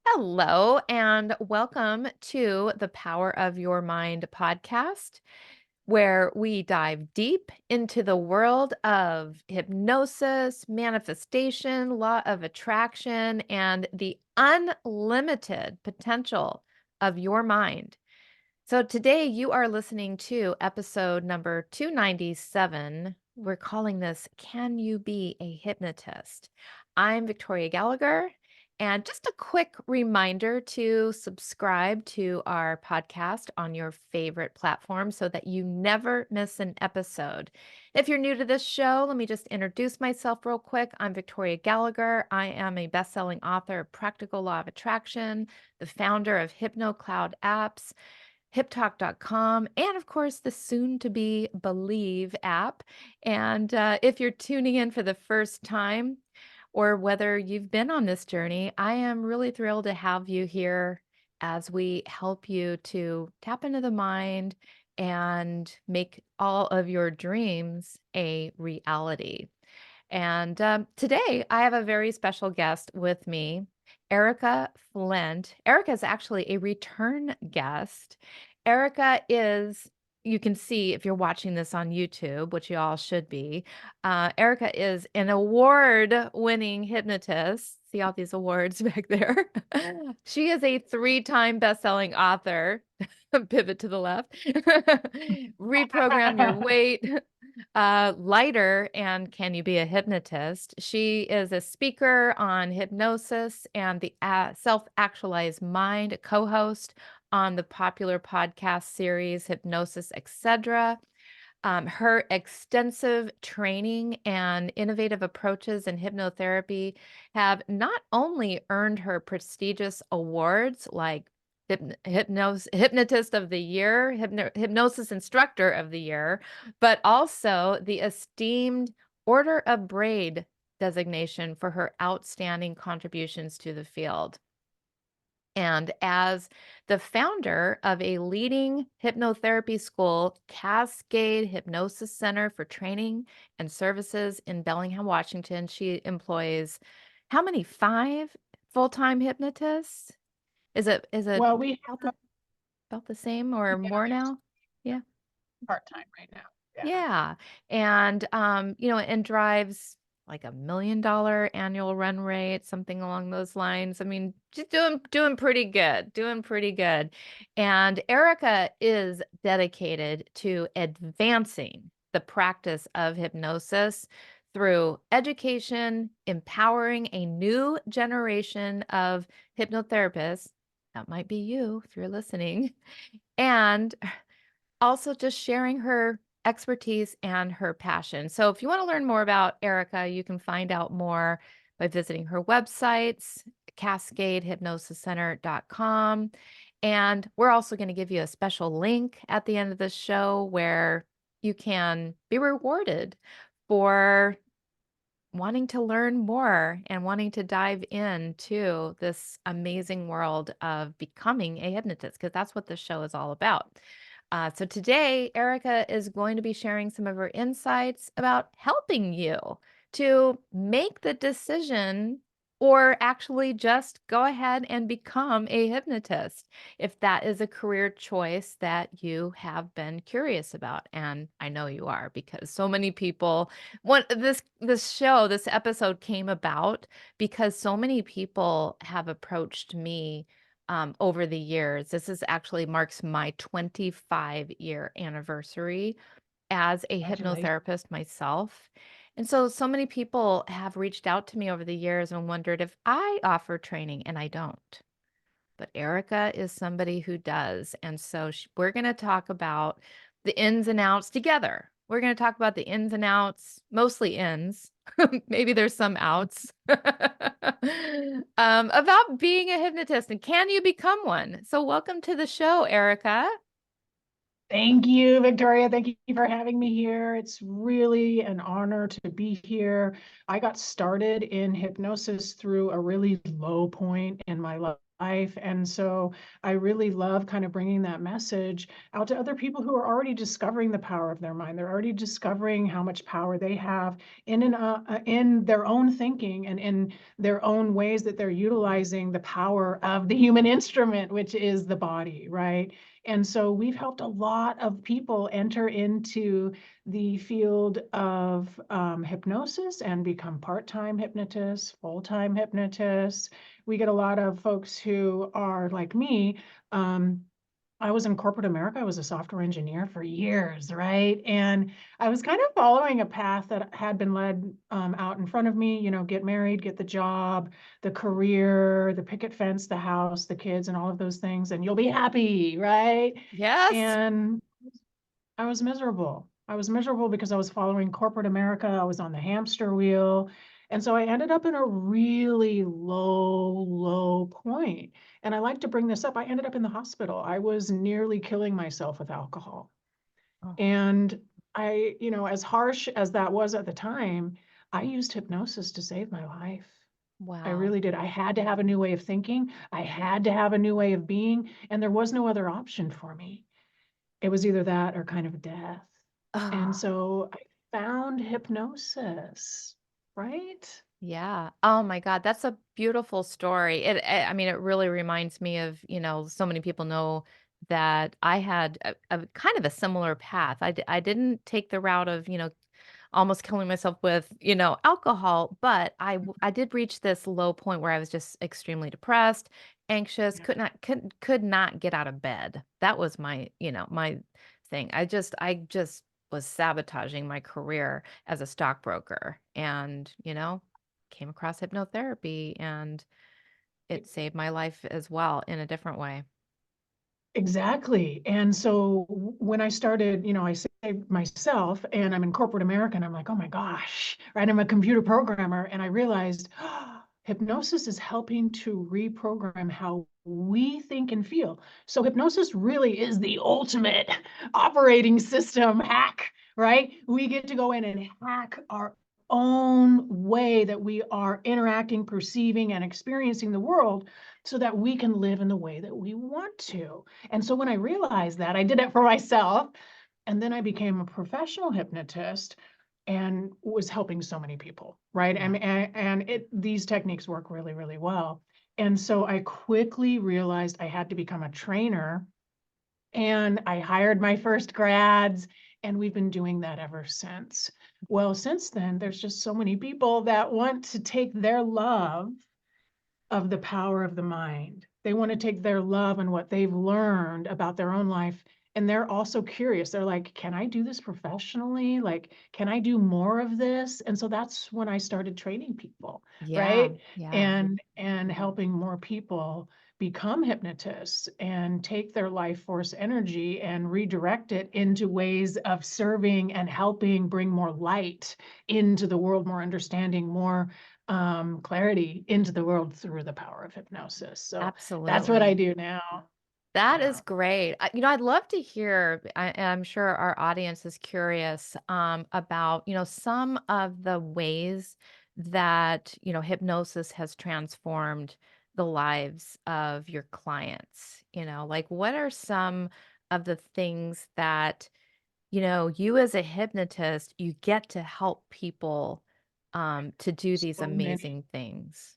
Hello, and welcome to the Power of Your Mind podcast, where we dive deep into the world of hypnosis, manifestation, law of attraction, and the unlimited potential of your mind. So today you are listening to episode number 297. We're calling this Can You Be a Hypnotist? I'm Victoria Gallagher. And just a quick reminder to subscribe to our podcast on your favorite platform so that you never miss an episode. If you're new to this show, let me just introduce myself real quick. I'm Victoria Gallagher. I am a best-selling author of Practical Law of Attraction, the founder of HypnoCloud apps, HipTalk.com, and of course, the soon to be Believe app. And if you're tuning in for the first time, or whether you've been on this journey, I am really thrilled to have you here as we help you to tap into the mind and make all of your dreams a reality. And today I have a very special guest with me, Erika Flint. Erika is actually a return guest. Erika is, you can see if you're watching this on YouTube, which you all should be, Erika is an award-winning hypnotist. See all these awards back there? She is a three-time best-selling author. Pivot to the left. Reprogram Your Weight. Lighter and Can You Be a Hypnotist? She is a speaker on hypnosis and the self-actualized mind, a co-host on the popular podcast series Hypnosis, etc. Her extensive training and innovative approaches in hypnotherapy have not only earned her prestigious awards like Hypnotist of the Year, Hypnosis Instructor of the Year, but also the esteemed Order of Braid designation for her outstanding contributions to the field. And as the founder of a leading hypnotherapy school, Cascade Hypnosis Center for Training and Services in Bellingham, Washington, she employs how many? 5 full-time hypnotists? Is it Well, we about the same or yeah, more it's now? Yeah. part-time right now. Yeah. Yeah. And and drives like $1 million annual run rate, something along those lines. I mean, just doing pretty good, doing pretty good. And Erika is dedicated to advancing the practice of hypnosis through education, empowering a new generation of hypnotherapists. That might be you if you're listening. And also just sharing her expertise and her passion. So if you want to learn more about Erika, you can find out more by visiting her websites, cascadehypnosiscenter.com. And we're also going to give you a special link at the end of the show where you can be rewarded for wanting to learn more and wanting to dive into this amazing world of becoming a hypnotist, because that's what this show is all about. So today, Erika is going to be sharing some of her insights about helping you to make the decision or actually just go ahead and become a hypnotist if that is a career choice that you have been curious about. And I know you are, because so many people, this episode came about because so many people have approached me over the years. This is actually marks my 25-year anniversary as a Congratulations. hypnotherapist myself. And so many people have reached out to me over the years and wondered if I offer training, and I don't. But Erika is somebody who does. And so we're going to talk about the ins and outs together. We're going to talk about the ins and outs, mostly ins. Maybe there's some outs about being a hypnotist and can you become one? So welcome to the show, Erika. Thank you, Victoria. Thank you for having me here. It's really an honor to be here. I got started in hypnosis through a really low point in my life. And so I really love kind of bringing that message out to other people who are already discovering the power of their mind. They're already discovering how much power they have in their own thinking and in their own ways that they're utilizing the power of the human instrument, which is the body, right? And so we've helped a lot of people enter into the field of hypnosis and become part-time hypnotists, full-time hypnotists. We get a lot of folks who are like me. Um, I was in corporate America. I was a software engineer for years, right? And I was kind of following a path that had been led out in front of me, get married, get the job, the career, the picket fence, the house, the kids, and all of those things, and you'll be happy, right? Yes. And I was miserable. I was miserable because I was following corporate America. I was on the hamster wheel. And so I ended up in a really low point. And I like to bring this up. I ended up in the hospital. I was nearly killing myself with alcohol. Oh, And as harsh as that was at the time, I used hypnosis to save my life. I wow. really did. I had to have a new way of thinking. I had to have a new way of being. And there was no other option for me. It was either that or kind of death. And Oh, so I found hypnosis, right? yeah. Oh my God, that's a beautiful story. I mean, it really reminds me of, so many people know that I had a kind of a similar path. I didn't take the route of, almost killing myself with, alcohol, but I did reach this low point where I was just extremely depressed, anxious, Yeah. could not get out of bed. That was my thing. I just was sabotaging my career as a stockbroker and, came across hypnotherapy and it saved my life as well in a different way. Exactly. And so when I started, I saved myself and I'm in corporate America and I'm like, oh my gosh, right? I'm a computer programmer. And I realized hypnosis is helping to reprogram how we think and feel. So hypnosis really is the ultimate operating system hack, right? We get to go in and hack our own way that we are interacting, perceiving, and experiencing the world so that we can live in the way that we want to. And so when I realized that, I did it for myself. And then I became a professional hypnotist and was helping so many people, right? Yeah. These techniques work really, really well. And so I quickly realized I had to become a trainer and I hired my first grads and we've been doing that ever since. Well, since then, there's just so many people that want to take their love of the power of the mind. They want to take their love and what they've learned about their own life. And they're also curious. They're like, can I do this professionally? Like, can I do more of this? And so that's when I started training people, Yeah. right? Yeah. And helping more people become hypnotists and take their life force energy and redirect it into ways of serving and helping bring more light into the world, more understanding, more clarity into the world through the power of hypnosis. So that's what I Absolutely. do now. That is Yeah. great. I'd love to hear, and I'm sure our audience is curious, about, some of the ways that, hypnosis has transformed the lives of your clients. Like what are some of the things that, you as a hypnotist, you get to help people to do these So many. amazing things?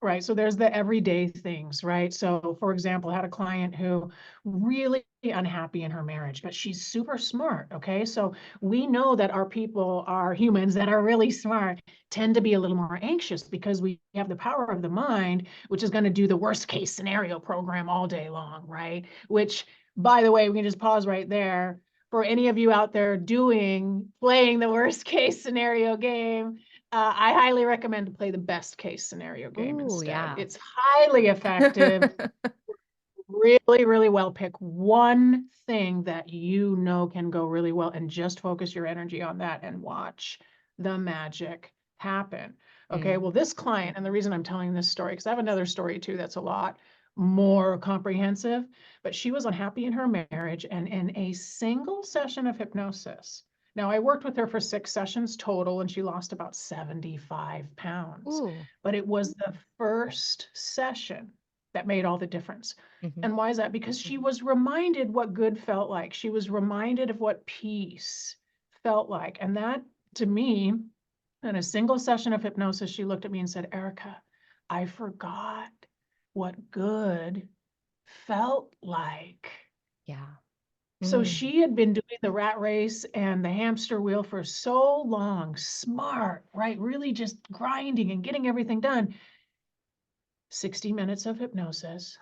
Right. So there's the everyday things, right? So, for example, I had a client who really unhappy in her marriage, but she's super smart. Okay. So we know that our people, our humans that are really smart, tend to be a little more anxious because we have the power of the mind, which is going to do the worst case scenario program all day long, right? Which, by the way, we can just pause right there. For any of you out there playing the worst case scenario game, I highly recommend to play the best case scenario game Ooh, instead. yeah. It's highly effective, really, really well. Pick one thing that you know can go really well and just focus your energy on that and watch the magic happen. Okay, Mm. well, this client, and the reason I'm telling this story, because I have another story too that's a lot more comprehensive, but she was unhappy in her marriage and in a single session of hypnosis. Now, I worked with her for 6 sessions total, and she lost about 75 pounds. Ooh. But it was the first session that made all the difference. Mhm. And why is that? Because she was reminded what good felt like. She was reminded of what peace felt like. And that, to me, in a single session of hypnosis, she looked at me and said, Erika, I forgot what good felt like. Yeah. So Mm. she had been doing the rat race and the hamster wheel for so long, smart, right? Really just grinding and getting everything done. 60 minutes of hypnosis.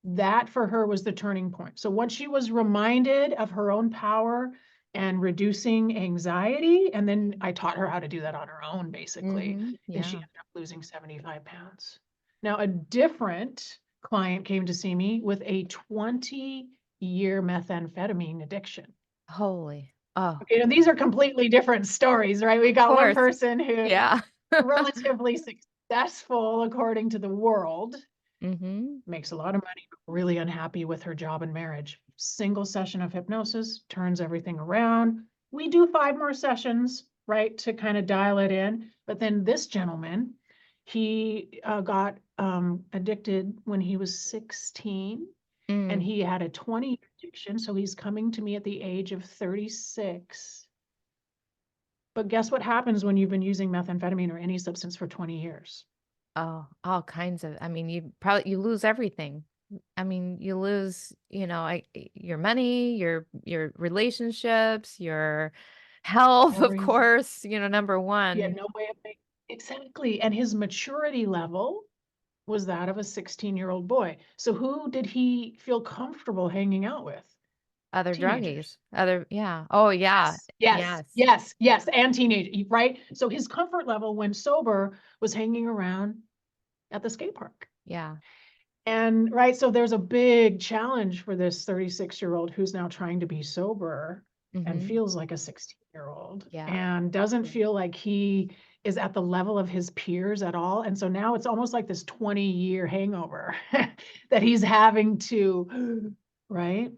That for her was the turning point. So once she was reminded of her own power and reducing anxiety, and then I taught her how to do that on her own, basically, Mhm. then she Yeah. ended up losing 75 pounds. Now, a different client came to see me with a 20-year methamphetamine addiction. Holy. Oh, Okay, and these are completely different stories, right? We of got one course. person who's Yeah. relatively successful according to the world, Mhm. makes a lot of money, but really unhappy with her job and marriage. Single session of hypnosis turns everything around. We do 5 more sessions, right, to kind of dial it in. But then this gentleman, he got addicted when he was 16, and Mm. he had a 20-year addiction. So he's coming to me at the age of 36. But guess what happens when you've been using methamphetamine or any substance for 20 years? Oh, all kinds of, I mean, you lose everything. I mean, you lose, your money, your relationships, your health, of Everything. course, number He had 1. no way of making exactly. And his maturity level was that of a 16-year-old boy. So who did he feel comfortable hanging out with? Other druggies. Teenagers. Yeah. Oh, yeah. Yes, yes, Yes. yes, yes, and teenage, right? So his comfort level when sober was hanging around at the skate park. Yeah. And right, so there's a big challenge for this 36-year-old who's now trying to be sober and Mhm. feels like a 16-year-old Yeah. and doesn't feel like he is at the level of his peers at all. And so now it's almost like this 20-year hangover that he's having to, right?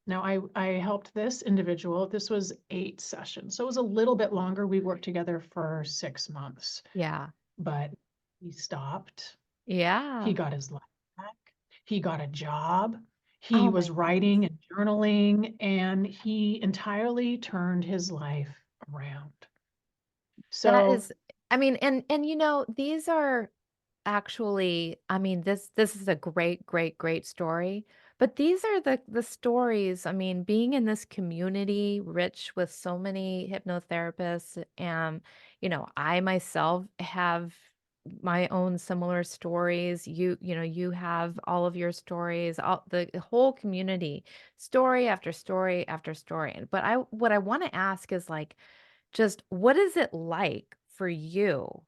Now I helped this individual. This was 8 sessions. So it was a little bit longer. We worked together for 6 months, Yeah. but he stopped. He Yeah. got his life back. He got a job. He Oh my was goodness. writing and journaling, and he entirely turned his life around. That So, is, I mean, and these are actually, I mean, this is a great, great, great story, but these are the stories, I mean, being in this community rich with so many hypnotherapists, and I myself have my own similar stories. You have all of your stories, all the whole community, story after story after story. But what I want to ask is like, just what is it like for you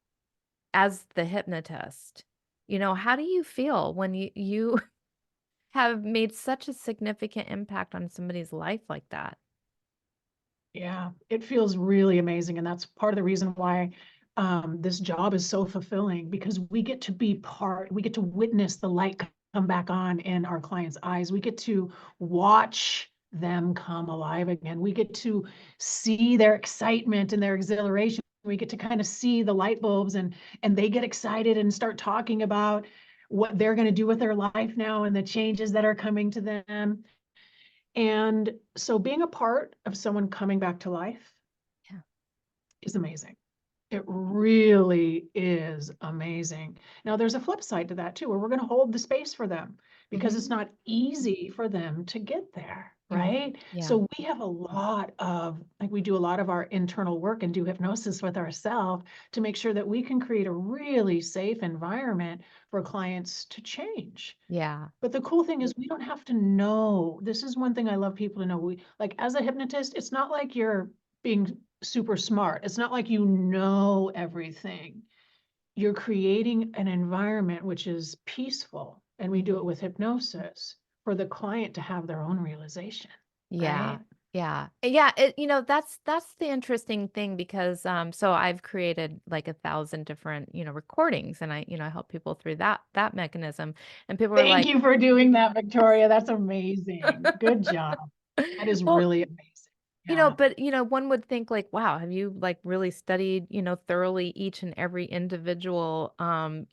as the hypnotist? How do you feel when you have made such a significant impact on somebody's life like that? yeah, it feels really amazing. And that's part of the reason why this job is so fulfilling because we get to witness the light come back on in our clients' eyes. We get to watch them come alive again. We get to see their excitement and their exhilaration. We get to kind of see the light bulbs and they get excited and start talking about what they're going to do with their life now and the changes that are coming to them. And so being a part of someone coming back to life Yeah. is amazing. It really is amazing. Now, there's a flip side to that too, where we're going to hold the space for them because it's Mhm. not easy for them to get there, Mhm. right? Yeah. So we have a lot of, like, we do a lot of our internal work and do hypnosis with ourselves to make sure that we can create a really safe environment for clients to change. Yeah. But the cool thing is we don't have to know. This is one thing I love people to know. We like as a hypnotist, it's not like you're being super smart. It's not like you know everything. You're creating an environment which is peaceful, and we do it Mhm. with hypnosis for the client to have their own realization, Yeah. right? Yeah. Yeah, that's the interesting thing because, so I've created like 1,000 different, recordings, and I help people through that mechanism, and people are Thank like, you for doing that, Victoria. That's amazing. Good job. That is well, really amazing. Yeah. but one would think like, wow, have you like really studied, thoroughly each and every individual, um,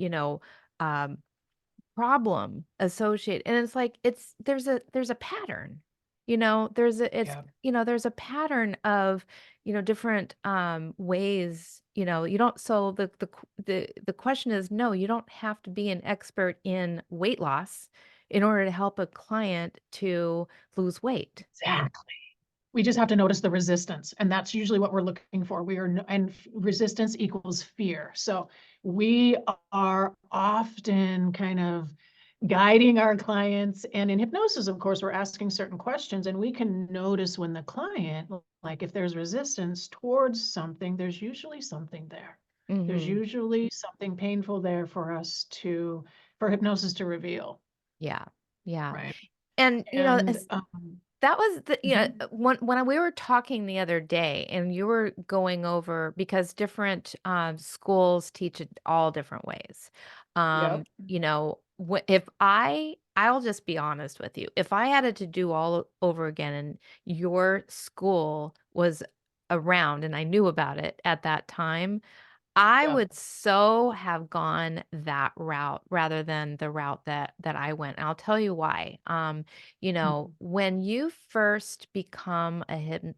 problem associated, and it's like there's a pattern, Yeah. there's a pattern of, different, ways, you don't so the question is, no, you don't have to be an expert in weight loss in order to help a client to lose weight. Exactly. We just have to notice the resistance, and that's usually what we're looking for. We are n and f resistance equals fear. So, we are often kind of guiding our clients, and in hypnosis, of course, we're asking certain questions, and we can notice when the client, like, if there's resistance towards something, there's usually something there. There's Mhm. usually something painful there for us to for hypnosis to reveal, Yeah. Yeah. right? And, And, that was mhm, when we were talking the other day and you were going over because different, schools teach it all different ways. yep, If I'll just be honest with you. If I had it to do all over again and your school was around and I knew about it at that time, I yeah, would so have gone that route rather than the route that I went. And I'll tell you why. mhm, When you first become a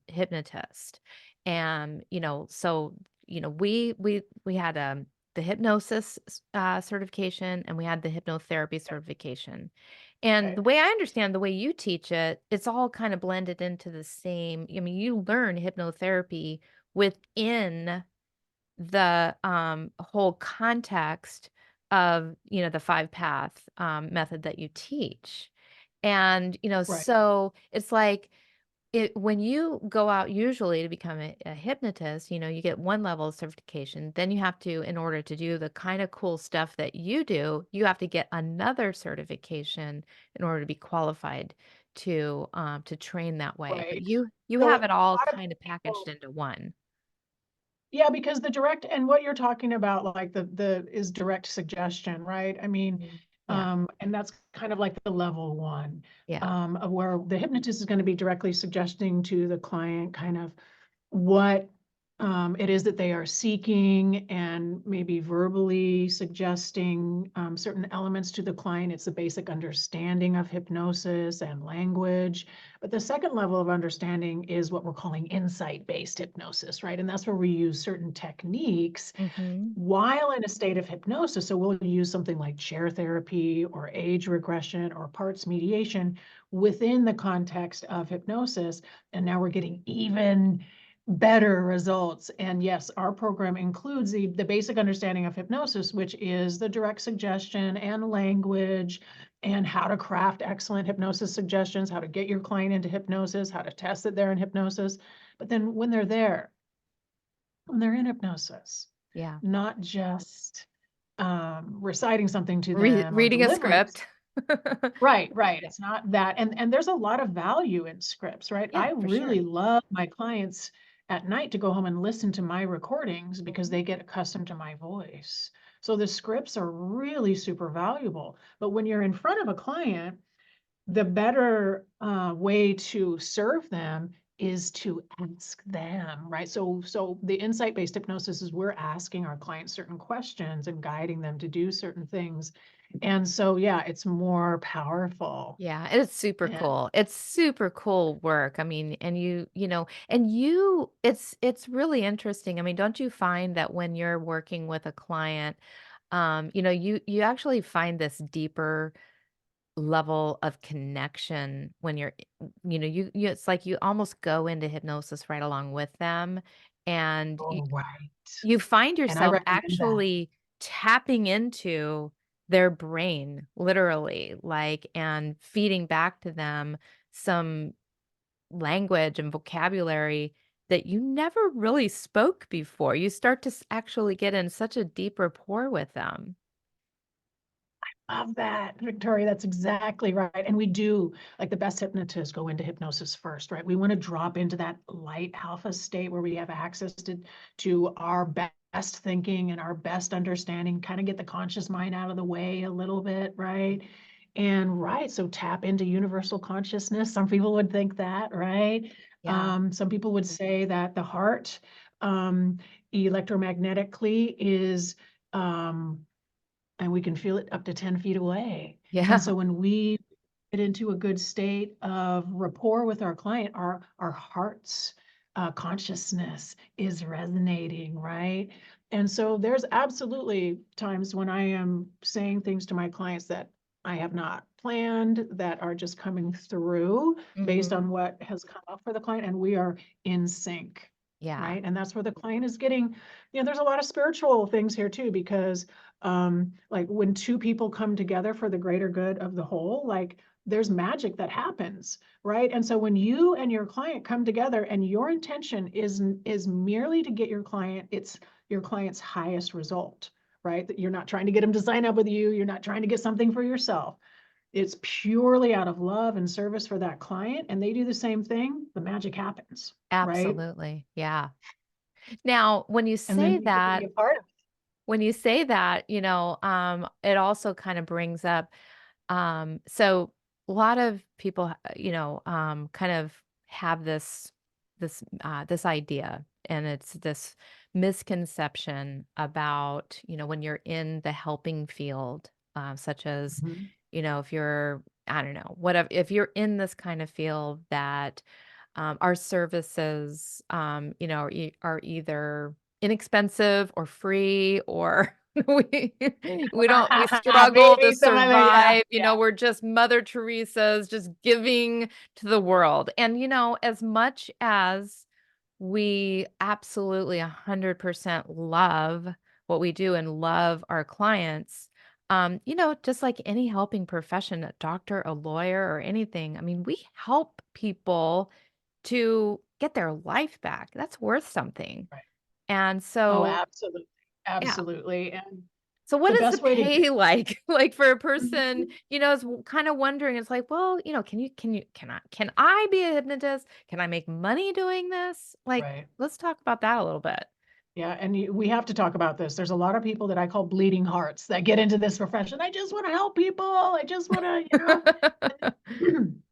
hypnotist, and we had the hypnosis certification and we had the hypnotherapy yep, certification. And the right, way I understand the way you teach it, it's all kind of blended into the same. I mean, you learn hypnotherapy within the, whole context of, the 5 path, method that you teach. And, right, so it's like when you go out usually to become a hypnotist, you get one level of certification, then you have to, in order to do the kind of cool stuff that you do, you have to get another certification in order to be qualified to train that way. But right. you So, a have it all lot of kind of packaged people into one. yeah, because the direct and what you're talking about, like, the is direct suggestion, right? I mean, Mhm. Yeah. and that's kind of like the level 1, Yeah. of where the hypnotist is gonna be directly suggesting to the client kind of what it is that they are seeking and maybe verbally suggesting certain elements to the client. It's the basic understanding of hypnosis and language. But the second level of understanding is what we're calling insight based hypnosis, right? And that's where we use certain techniques Mhm. while in a state of hypnosis. So we'll use something like chair therapy or age regression or parts mediation within the context of hypnosis. And now we're getting even better results. And yes, our program includes the basic understanding of hypnosis, which is the direct suggestion and language and how to craft excellent hypnosis suggestions, how to get your client into hypnosis, how to test that they're in hypnosis. But then when they're in hypnosis, Yeah. not just reciting something to them or Reading a delivering. script. Right, right. Yeah. It's not that, and there's a lot of value in scripts, right? Yeah, I for really sure. love my clients at night to go home and listen to my recordings because Mhm. they get accustomed to my voice. So the scripts are really super valuable. But when you're in front of a client, the better way to serve them is to ask them, right? So the insight-based hypnosis is we're asking our clients certain questions and guiding them to do certain things. And so, yeah, it's more powerful. Yeah, it's super And cool. It's super cool work. I mean, and it's really interesting. I mean, don't you find that when you're working with a client, you actually find this deeper level of connection when it's like you almost go into hypnosis right along with them, and oh, right. you find And I yourself recommend that. actually tapping into their brain, literally, like, and feeding back to them some language and vocabulary that you never really spoke before. You start to actually get in such a deep rapport with them. Love that, Victoria. That's exactly right. And we do, like the best hypnotists go into hypnosis first, right? We want to drop into that light alpha state where we have access to our best thinking and our best understanding, kind of get the conscious mind out of the way a little bit, right? And right, so tap into universal consciousness. Some people would think that, right? Yeah. Some people would say that the heart um, electromagnetically is um, and we can feel it up to 10 feet away. And Yeah. so when we get into a good state of rapport with our client, our heart's consciousness is resonating, right? And so there's absolutely times when I am saying things to my clients that I have not planned, that are just coming through based Hmm. on what has come up for the client, and we are in sync, Yeah. right? And that's where the client is getting, there's a lot of spiritual things here too, because like when two people come together for the greater good of the whole, like there's magic that happens, right? And so when you and your client come together and your intention is merely to get your client, it's your client's highest result, right? That you're not trying to get them to sign up with you, you're not trying to get something for yourself. It's purely out of love and service for that client, and they do the same thing, the magic happens, right? Absolutely. Yeah. Now, And then we get to be a part of when you say that, it also kind of brings up, so a lot of people, kind of have this idea, and it's this misconception about, when you're in the helping field, such it. as, Mhm. if you're, I don't know, whatever, if you're in this kind of field that our services, are either inexpensive or free, or we we struggle to Maybe some other, yeah, survive. yeah. We're just Mother Teresa's, just giving to the world. And as much as we absolutely 100% love what we do and love our clients, just like any helping profession, a doctor, a lawyer, or anything, I mean, we help people to get their life back. That's worth something. Right. And Oh, so, absolutely. yeah. Absolutely. And So what the is the best way to do. pay like? Like for a person, Mhm. is kind of wondering, it's like, well, can I be a hypnotist? Can I make money doing this? Like, Right. let's talk about that a little bit. Yeah, and we have to talk about this. There's a lot of people that I call bleeding hearts that get into this profession. I just want to help people. I just want to, And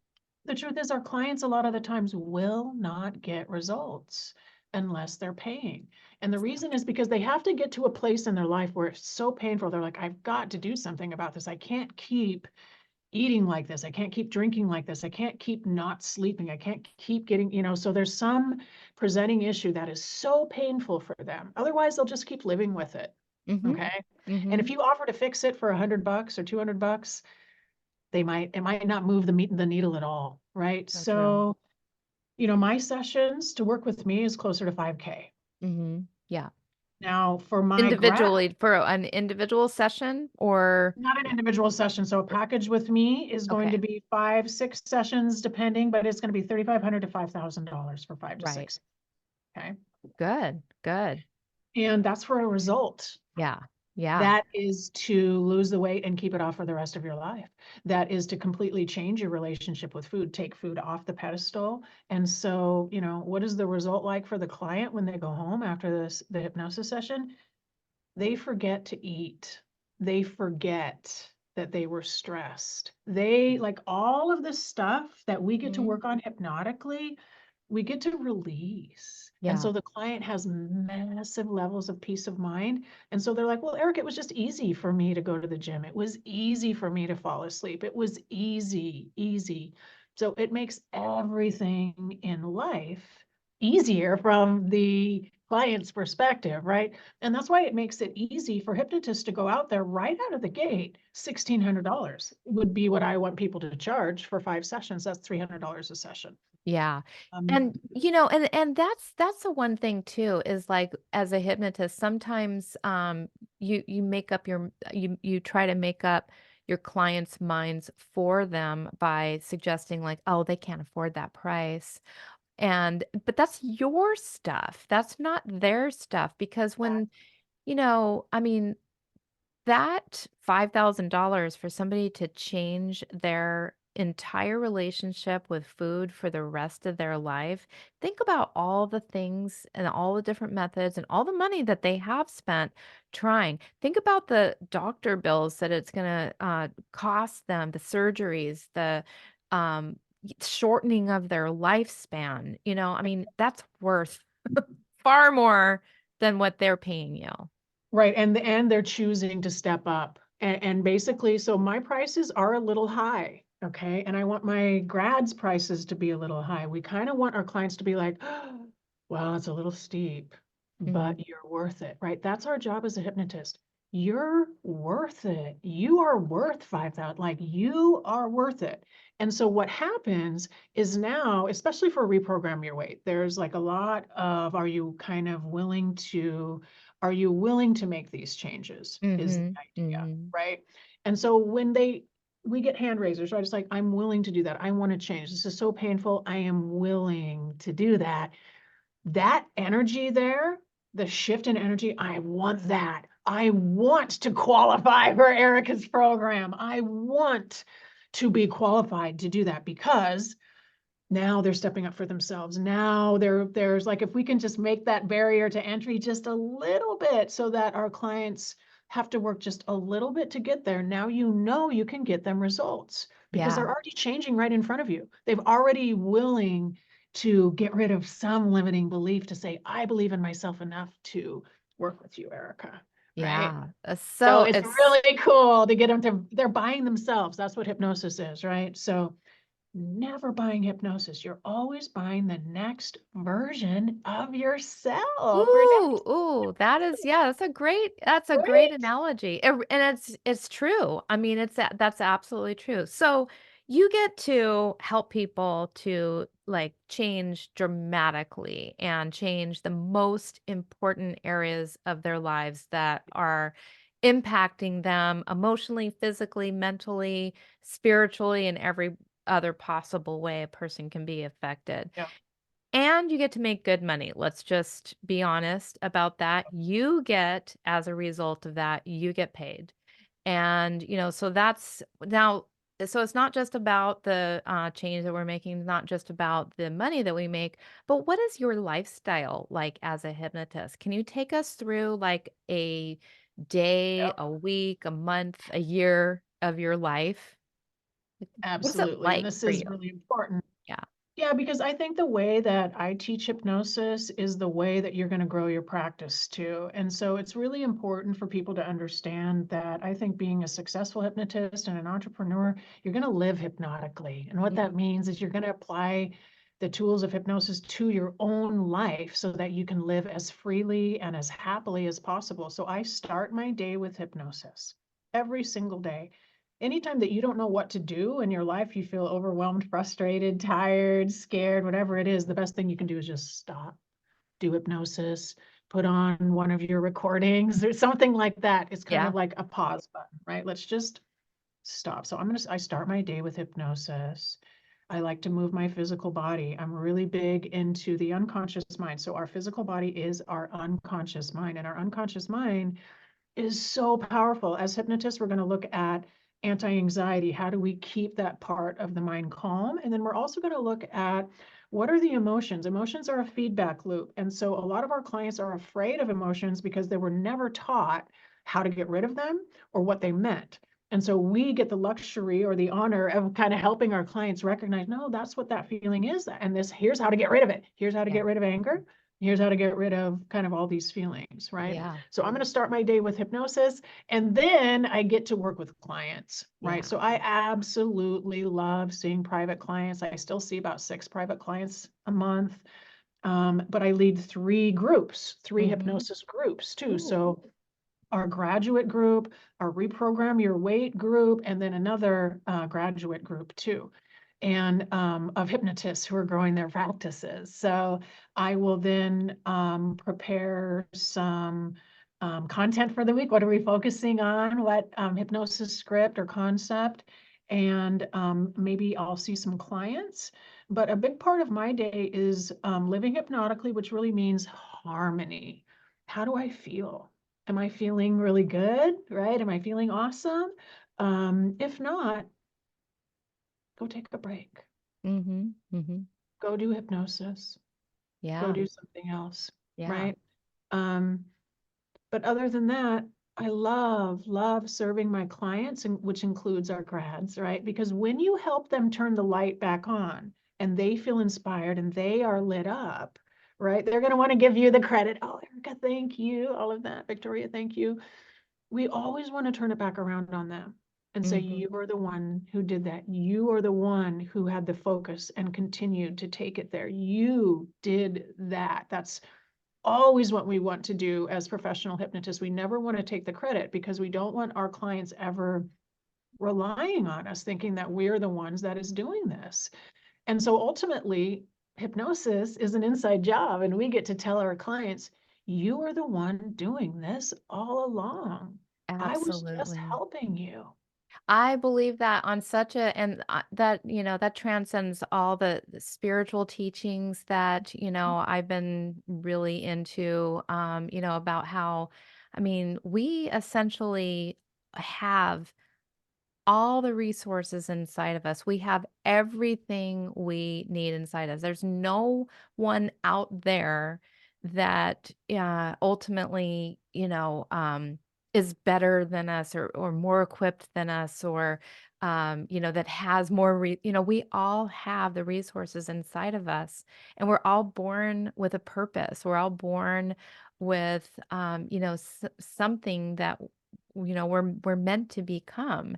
the truth is, our clients a lot of the times will not get results unless they're paying. And the reason is because they have to get to a place in their life where it's so painful. They're like, I've got to do something about this. I can't keep eating like this. I can't keep drinking like this. I can't keep not sleeping. I can't keep getting, so there's some presenting issue that is so painful for them. Otherwise, they'll just keep living with it. Mhm. Okay. And if Mhm. you offer to fix it for $100 or $200, it might not move the needle at all. Right. So true. So, my sessions to work with me is closer to 5K. Mhm. Yeah. Now for my grad, Individually for an individual session, or not an individual session. So a package with me is going okay. to be 5, 6 sessions depending, but it's going to be $3,500 to $5,000 for 5 to Right. 6. Okay. Good. Good. And that's for a result. Yeah. Yeah. That is to lose the weight and keep it off for the rest of your life. That is to completely change your relationship with food, take food off the pedestal. And so, what is the result like for the client when they go home after the hypnosis session? They forget to eat. They forget that they were stressed. They like all of the stuff that we get to Mhm. work on hypnotically, we get to release. And Yeah. so the client has massive levels of peace of mind. And so they're like, well, Eric, it was just easy for me to go to the gym. It was easy for me to fall asleep. It was easy, easy. So it makes everything in life easier from the client's perspective, right? And that's why it makes it easy for hypnotists to go out there right out of the gate. $1,600 would be what I want people to charge for 5 sessions. That's $300 a session. Yeah. Um, And, and that's the one thing too, is like, as a hypnotist, sometimes you make up you try to make up your clients' minds for them by suggesting, like, oh, they can't afford that price. But that's your stuff. That's not their stuff, because I mean, that $5,000 for somebody to change their entire relationship with food for the rest of their life. Think about all the things and all the different methods and all the money that they have spent trying. Think about the doctor bills that it's going to cost them, the surgeries, the shortening of their lifespan. I mean, that's worth far more than what they're paying you. right, and they're choosing to step up And basically, so my prices are a little high. Okay. And I want my grads prices to be a little high. We kind of want our clients to be like, oh, well, it's a little steep, Mhm. but you're worth it, right? That's our job as a hypnotist. You're worth it. You are worth 5,000. Like you are worth it. And so what happens is now, especially for reprogram your weight, there's like a lot of, are you willing to make these changes is the Mhm. idea, Mhm. right? And so we get hand raisers, right? It's like, I'm willing to do that. I want to change. This is so painful. I am willing to do that. That energy there, the shift in energy, I want that. I want to qualify for Erika's program. I want to be qualified to do that because now they're stepping up for themselves. Now there's like, if we can just make that barrier to entry just a little bit so that our clients have to work just a little bit to get there. Now you can get them results because Yeah. they're already changing right in front of you. They've already willing to get rid of some limiting belief to say, I believe in myself enough to work with you, Erika. Right. Yeah. So So it's it's really cool to get them to, they're buying themselves. That's what hypnosis is, right? So never buying hypnosis. You're always buying the next version of yourself. We're never, ooh, that is yeah, that's a great right? analogy. And it's true. I mean, that's absolutely true. So you get to help people to like change dramatically and change the most important areas of their lives that are impacting them emotionally, physically, mentally, spiritually, in every other possible way a person can be affected. Yeah, And you get to make good money. Let's just be honest about that. You get, as a result of that, you get paid. And, so that's now, so it's not just about the change that we're making, it's not just about the money that we make, but what is your lifestyle like as a hypnotist? Can you take us through like a day, yeah, a week, a month, a year of your life? What's it absolutely. And like this for you? is really important. Yeah. Yeah, because I think the way that I teach hypnosis is the way that you're going to grow your practice too. And so it's really important for people to understand that I think being a successful hypnotist and an entrepreneur, you're going to live hypnotically. And what that Mhm. means is you're going to apply the tools of hypnosis to your own life so that you can live as freely and as happily as possible. So I start my day with hypnosis every single day. Anytime that you don't know what to do in your life, you feel overwhelmed, frustrated, tired, scared, whatever it is, the best thing you can do is just stop, do hypnosis, put on one of your recordings or something like that. It's kind Yeah. of like a pause button, right? Let's just stop. So I start my day with hypnosis. I like to move my physical body. I'm really big into the unconscious mind. So our physical body is our unconscious mind, and our unconscious mind is so powerful. As hypnotists, we're going to look at anti-anxiety. How do we keep that part of the mind calm? And then we're also going to look at what are the emotions? Emotions are a feedback loop. And so a lot of our clients are afraid of emotions because they were never taught how to get rid of them or what they meant. And so we get the luxury or the honor of kind of helping our clients recognize, no, that's what that feeling is. And here's how to get rid of it. Here's how to Yeah. get rid of anger. Here's how to get rid of kind of all these feelings, right? Yeah. So I'm going to start my day with hypnosis and then I get to work with clients, right? Yeah. So I absolutely love seeing private clients. I still see about 6 private clients a month. But I lead 3 Mhm. hypnosis groups too. Ooh. So our graduate group, our reprogram your weight group, and then another graduate group too, and of hypnotists who are growing their practices. So I will then prepare some content for the week. What are we focusing on? What hypnosis script or concept? And maybe I'll see some clients. But a big part of my day is living hypnotically, which really means harmony. How do I feel? Am I feeling really good, right? Am I feeling awesome? If not, go take a break. Mhm. Mhm. Go do hypnosis. Go Yeah. do something else, Yeah. right? Um, but other than that, I love serving my clients, and which includes our grads, right? Because when you help them turn the light back on and they feel inspired and they are lit up, right? They're going to want to give you the credit. Oh, Erika, thank you. All of that. Victoria, thank you. we always want to turn it back around on them and say, Mhm. you are the one who did that. You are the one who had the focus and continued to take it there. You did that. That's always what we want to do as professional hypnotists. We never want to take the credit because we don't want our clients ever relying on us, thinking that we're the ones that is doing this. And so ultimately, hypnosis is an inside job, and we get to tell our clients, you are the one doing this all along. I was just Absolutely. helping you. I believe that on such a and that, that transcends all the spiritual teachings that, I've been really into, about how, I mean, we essentially have all the resources inside of us. We have everything we need inside us. There's no one out there that ultimately, is better than us or more equipped than us or that has more we all have the resources inside of us and we're all born with a purpose. We're all born with something that we're meant to become.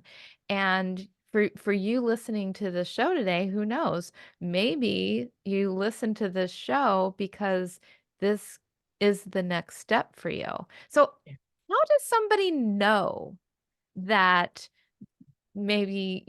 And for you listening to the show today, who knows? Maybe you listen to this show because this is the next step for you. So, how does somebody know that maybe,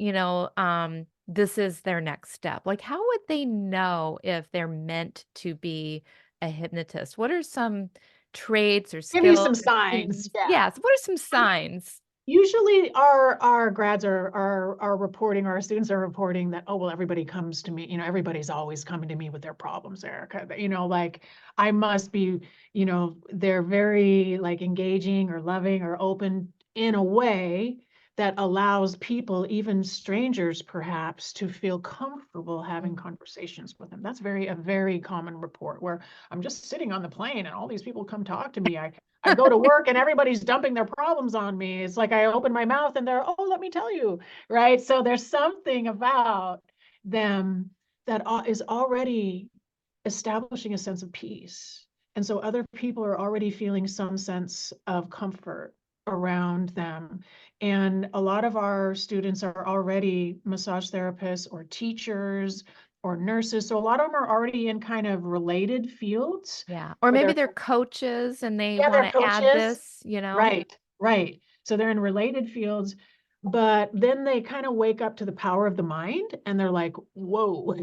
this is their next step? Like, how would they know if they're meant to be a hypnotist? What are some traits or Give you skills some or signs. things? Yeah. Yes. What are some signs? Usually our grads are reporting, our students are reporting that, oh, well, everybody comes to me, everybody's always coming to me with their problems, Erica. Like I must be, they're very like engaging or loving or open in a way that allows people, even strangers perhaps, to feel comfortable having Mm. conversations with them. That's a very common report where I'm just sitting on the plane and all these people come talk to me. I go to work and everybody's dumping their problems on me. It's like I open my mouth and they're, oh, let me tell you, right? So there's something about them that is already establishing a sense of peace. And so other people are already feeling some sense of comfort around them. And a lot of our students are already massage therapists or teachers or nurses. So a lot of them are already in kind of related fields Yeah, or where maybe they're, they're coaches and they yeah, they're wanna add coaches. this, you know? Right, right. So they're in related fields, but then they kind of wake up to the power of the mind and they're like, whoa,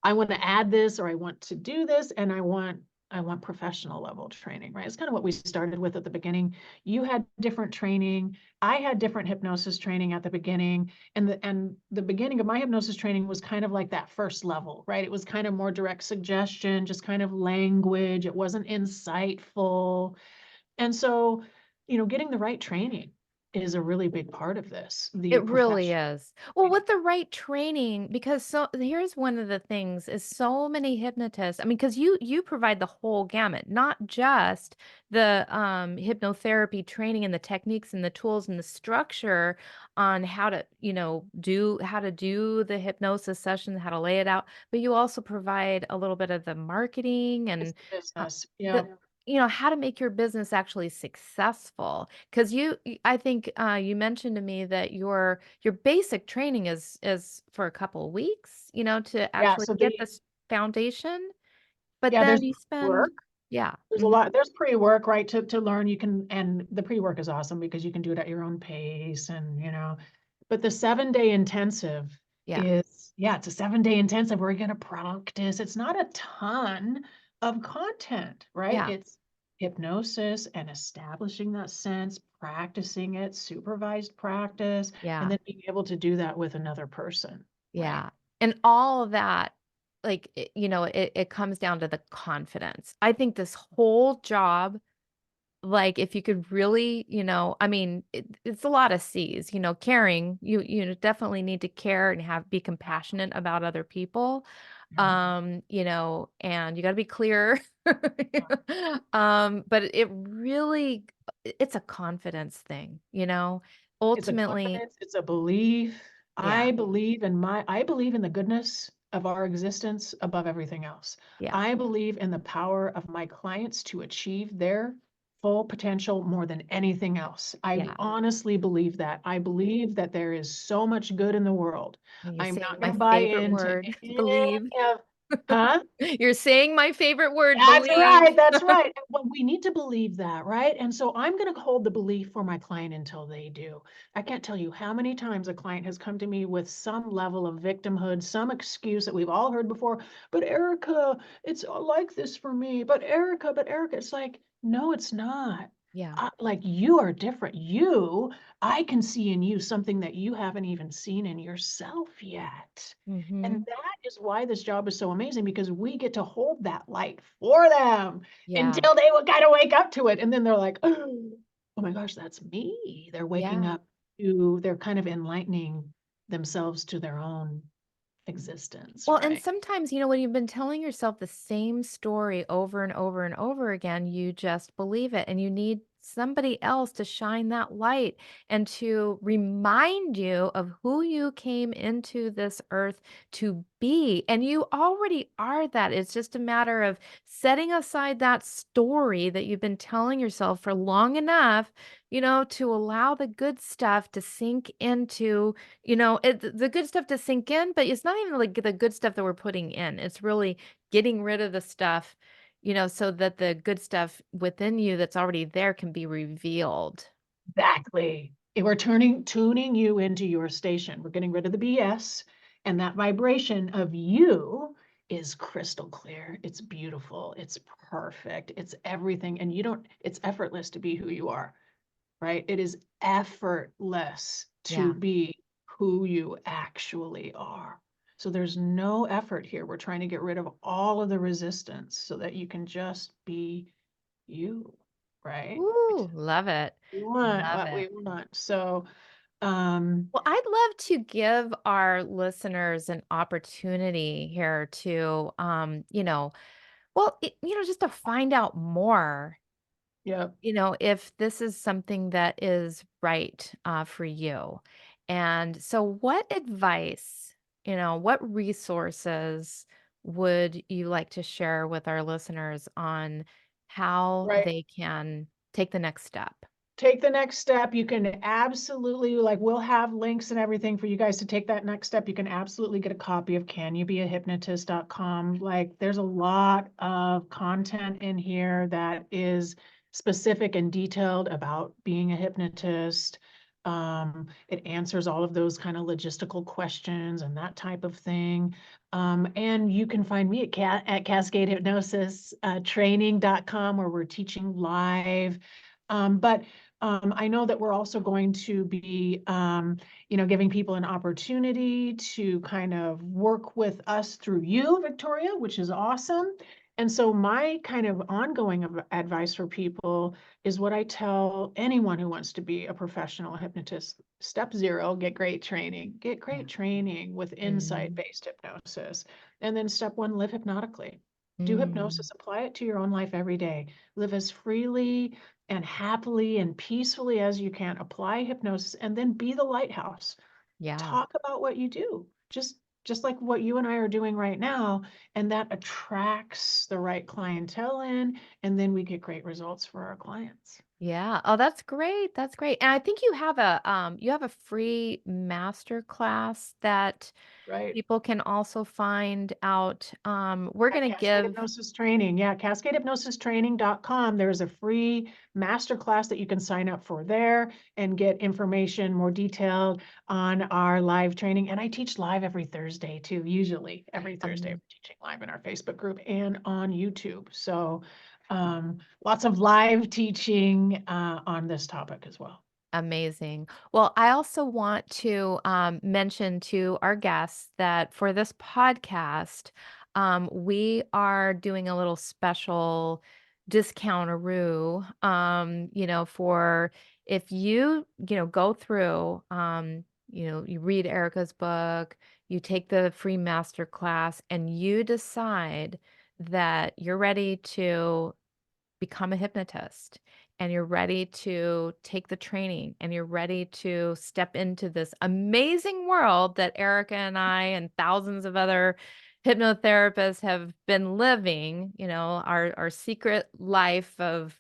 I want to add this or I want to do this and I want professional level training, right? It's kind of what we started with at the beginning. You had different training. I had different hypnosis training at the beginning. And the beginning of my hypnosis training was kind of like that first level, right? It was kind of more direct suggestion, just kind of language. It wasn't insightful. And so, getting the right training is a really big part of this, the It really professional is. Well, training. with the right training, because so here's one of the things is so many hypnotists. I mean, because you provide the whole gamut, not just the hypnotherapy training and the techniques and the tools and the structure on how to, do the hypnosis session, how to lay it out, but you also provide a little bit of the marketing It's and the business. the Yeah. how to make your business actually successful. 'Cause I think, you mentioned to me that your basic training is for a couple weeks, to Yeah. actually So get this foundation, but yeah, there's then you work. spend yeah, There's a mhm, lot, there's pre-work, right? To learn, and the pre-work is awesome because you can do it at your own pace but the 7-day intensive yeah, is, yeah, it's a 7-day intensive. We're going to practice. It's not a ton of content, right? yeah, It's hypnosis and establishing that sense, practicing it, supervised practice, and yeah, then being able to do that with another person, right? yeah, and all of that, like, it comes down to the confidence. I think this whole job. Like, if you could really, I mean, it's a lot of C's, caring, definitely need to care and be compassionate about other people, Yeah. and you gotta be clear. But it really it's a confidence thing, It's a ultimately confidence, it's a belief. yeah, I believe in the goodness of our existence above everything else. yeah, I believe in the power of my clients to achieve their full potential more than anything else. I Yeah. honestly believe that. I believe that there is so much good in the world. You're I'm saying not going my to buy favorite into word, any believe. of, huh? You're saying my favorite word, That's believe. right. That's right. Well, we need to believe that, right? And so I'm going to hold the belief for my client until they do. I can't tell you how many times a client has come to me with some level of victimhood, some excuse that we've all heard before. But Erica, it's like this for me. But Erica, it's like, no, it's not. Yeah. Like you are different. I can see in you something that you haven't even seen in yourself yet. And Mm-hmm. that is why this job is so amazing because we get to hold that light for them Yeah. until they will kind of wake up to it. And then they're like, oh my gosh, that's me. They're waking Yeah. up they're kind of enlightening themselves to their own existence, Well, and right? sometimes, when you've been telling yourself the same story over and over and over again, you just believe it and you need somebody else to shine that light and to remind you of who you came into this earth to be. And you already are that. It's just a matter of setting aside that story that you've been telling yourself for long enough, to allow the good stuff to sink into the good stuff to sink in, but it's not even like the good stuff that we're putting in. It's really getting rid of the stuff, so that the good stuff within you that's already there can be revealed. Exactly. If we're tuning you into your station. We're getting rid of the BS, and that vibration of you is crystal clear. It's beautiful. It's perfect. It's everything. And it's effortless to be who you are, right? It is effortless to Yeah. be who you actually are. So there's no effort here. We're trying to get rid of all of the resistance so that you can just be you, right? Ooh, love it. Love What it. we want. So, um, Well, I'd love to give our listeners an opportunity here to, just to find out more. yeah, If this is something that is right for you. And so, what advice, what resources would you like to share with our listeners on how right. they can take the next step? Take the next step. You can absolutely, like, we'll have links and everything for you guys to take that next step. You can absolutely get a copy of canyoubeahypnotist.com. Like, there's a lot of content in here that is specific and detailed about being a hypnotist. It answers all of those kind of logistical questions and that type of thing. And you can find me at Cascade Hypnosis training.com where we're teaching live. But I know that we're also going to be, giving people an opportunity to kind of work with us through you, Victoria, which is awesome. And so my kind of ongoing advice for people is what I tell anyone who wants to be a professional hypnotist. Step zero, get great training. Get Yeah. great training with Mm, insight-based hypnosis. And then step one, live hypnotically. Do mm, hypnosis, apply it to your own life every day. Live as freely and happily and peacefully as you can. Apply hypnosis and then be the lighthouse. yeah. Talk about what you do. Just like what you and I are doing right now, and that attracts the right clientele in, and then we get great results for our clients. Yeah. Oh, that's great. That's great. And I think you have a free master class that Right. people can also find out. We're At gonna Cascade give Hypnosis Training. Yeah, cascadehypnosistraining.com. There's a free masterclass that you can sign up for there and get information more detailed on our live training. And I teach live every Thursday too, usually every Thursday um we're teaching live in our Facebook group and on YouTube. So lots of live teaching on this topic as well. amazing. Well, I also want to mention to our guests that for this podcast, we are doing a little special discountaroo, for if go through, you read Erica's book, you take the free master class, and you decide that you're ready to become a hypnotist and you're ready to take the training and you're ready to step into this amazing world that Erica and I and thousands of other hypnotherapists have been living, our secret life of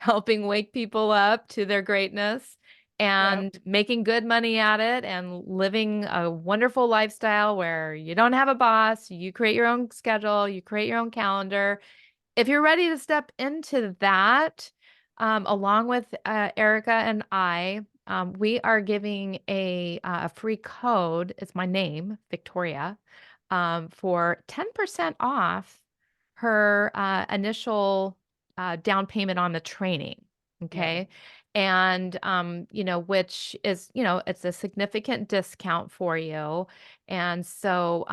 helping wake people up to their greatness Yep. and making good money at it and living a wonderful lifestyle where you don't have a boss, you create your own schedule, you create your own calendar. If you're ready to step into that, along with Erica and we are giving a free code. It's my name, Victoria, for 10% off her initial down payment on the training. Yeah. Okay. And, which is, it's a significant discount for you. And so,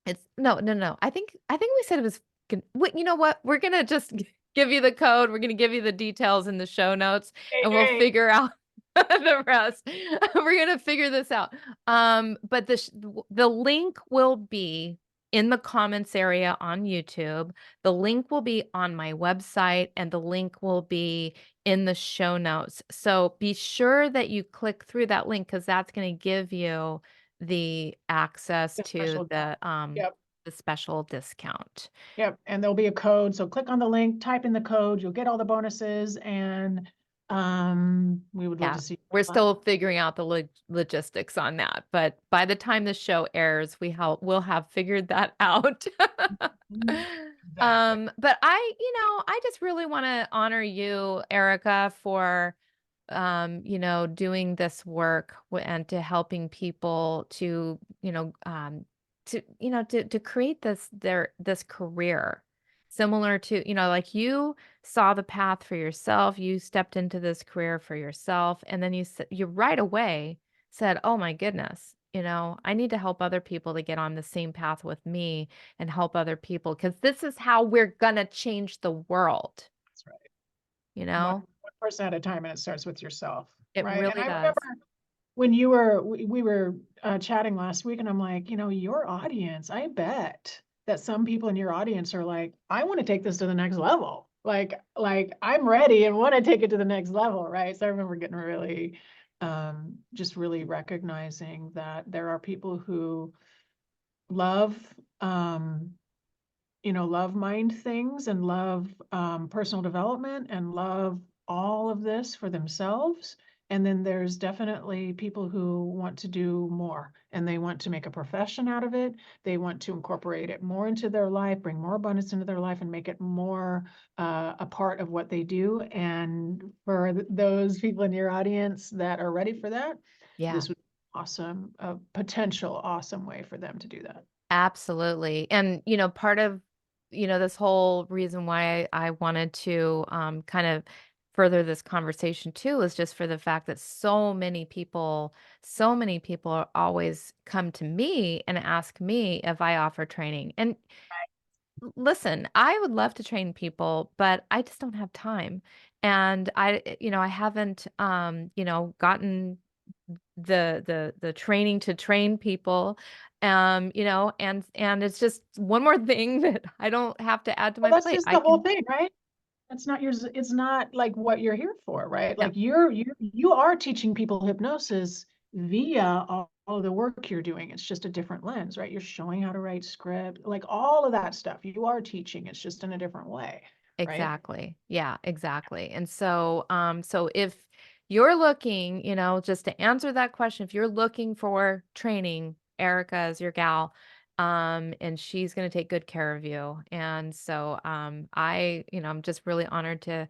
it's no, no, no. I think we said it was you know what? We're gonna just give you the code. We're gonna give you the details in the show notes, Hey, and we'll hey. figure out the rest. We're gonna figure this out. But the link will be in the comments area on YouTube. The link will be on my website, and the link will be in the show notes. So be sure that you click through that link because that's gonna give you the access The to special deal. Yep. the special discount. Yep. And there'll be a code. So click on the link, type in the code, you'll get all the bonuses, and we would love Yeah, to see you we're online. still figuring out the logistics on that, but by the time the show airs, we'll have figured that out. Mhm. Exactly. But I just really wanna honor you, Erica, for doing this work and to helping people to create this career similar to, like you saw the path for yourself, you stepped into this career for yourself, and then you right away said, "Oh my goodness, I need to help other people to get on the same path with me and help other people because this is how we're gonna change the world." That's right. You One know? one person at a time, and it starts with yourself, It right? And really I remember does. when we were chatting last week, and I'm like, your audience, I bet that some people in your audience are like, I want to take this to the next level. Like I'm ready and want to take it to the next level, right? So I remember getting really, just really recognizing that there are people who love, um, love mind things and love personal development and love all of this for themselves. And then there's definitely people who want to do more and they want to make a profession out of it. They want to incorporate it more into their life, bring more abundance into their life, and make it more a part of what they do. And for those people in your audience that are ready for that, Yeah. this would be awesome, a potential awesome way for them to do that. Absolutely. And, part of, this whole reason why I wanted to kind of further this conversation too is just for the fact that so many people always come to me and ask me if I offer training. And listen, I would love to train people, but I just don't have time. And I haven't, gotten the training to train people, and it's just one more thing that I don't have to add to Well, my that's plate. just I the whole can thing, right? That's not yours. It's not like what you're here for, right? Yeah, Like you are teaching people hypnosis via all of the work you're doing. It's just a different lens, right? You're showing how to write script, like all of that stuff. You are teaching. It's just in a different way, right? exactly. Yeah, exactly. And so if you're looking, just to answer that question, if you're looking for training, Erica is your gal. And she's going to take good care of you. And so, I'm just really honored to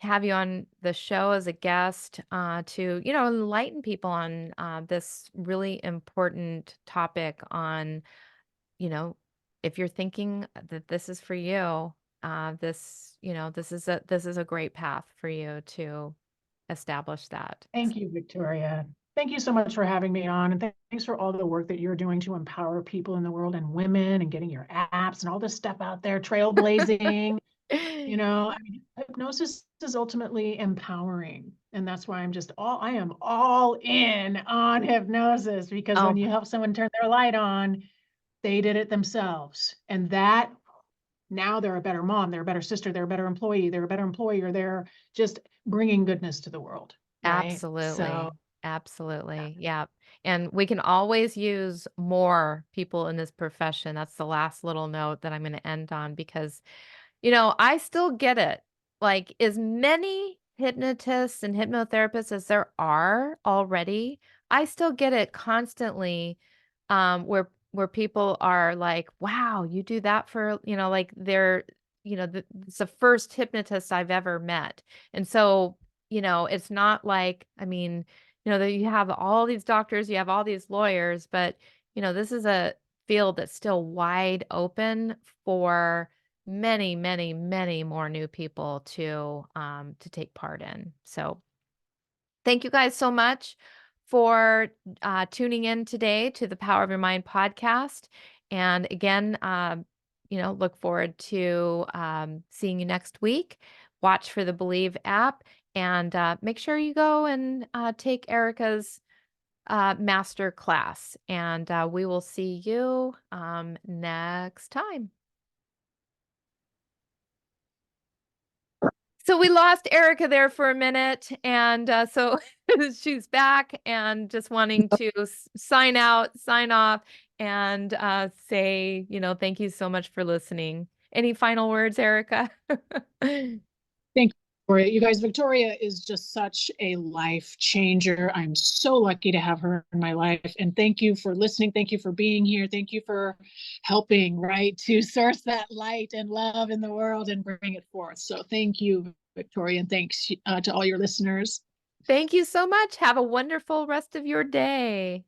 have you on the show as a guest to enlighten people on this really important topic on you know if you're thinking that this is for you, this is a great path for you to establish that. Thank you, Victoria. Thank you so much for having me on. And thanks for all the work that you're doing to empower people in the world and women and getting your apps and all this stuff out there, trailblazing. I mean, hypnosis is ultimately empowering. And that's why I am all in on hypnosis because when Oh, you help someone turn their light on, they did it themselves. And that now they're a better mom, they're a better sister, they're a better employee, they're a better employer, they're just bringing goodness to the world. Right. So, absolutely. Absolutely. Yeah. And we can always use more people in this profession. That's the last little note that I'm going to end on because I still get it. like as many hypnotists and hypnotherapists as there are already, I still get it constantly, where people are like, "Wow, you do that for," like they're, it's the first hypnotist I've ever met. And so, it's not like, I mean, that you have all these doctors, you have all these lawyers, but this is a field that's still wide open for many, many, many more new people to take part in. So thank you guys so much for tuning in today to the Power of Your Mind podcast. And again, look forward to seeing you next week. Watch for the Believe app and make sure you go and take Erica's master class. And we will see you next time. So we lost Erica there for a minute, and so she's back and just wanting to sign out, sign off, and say, thank you so much for listening. Any final words, Erica? Thank you, Victoria. You guys, Victoria is just such a life changer. I'm so lucky to have her in my life. And thank you for listening. Thank you for being here. Thank you for helping, right, to source that light and love in the world and bring it forth. So thank you, Victoria. And thanks to all your listeners. Thank you so much. Have a wonderful rest of your day.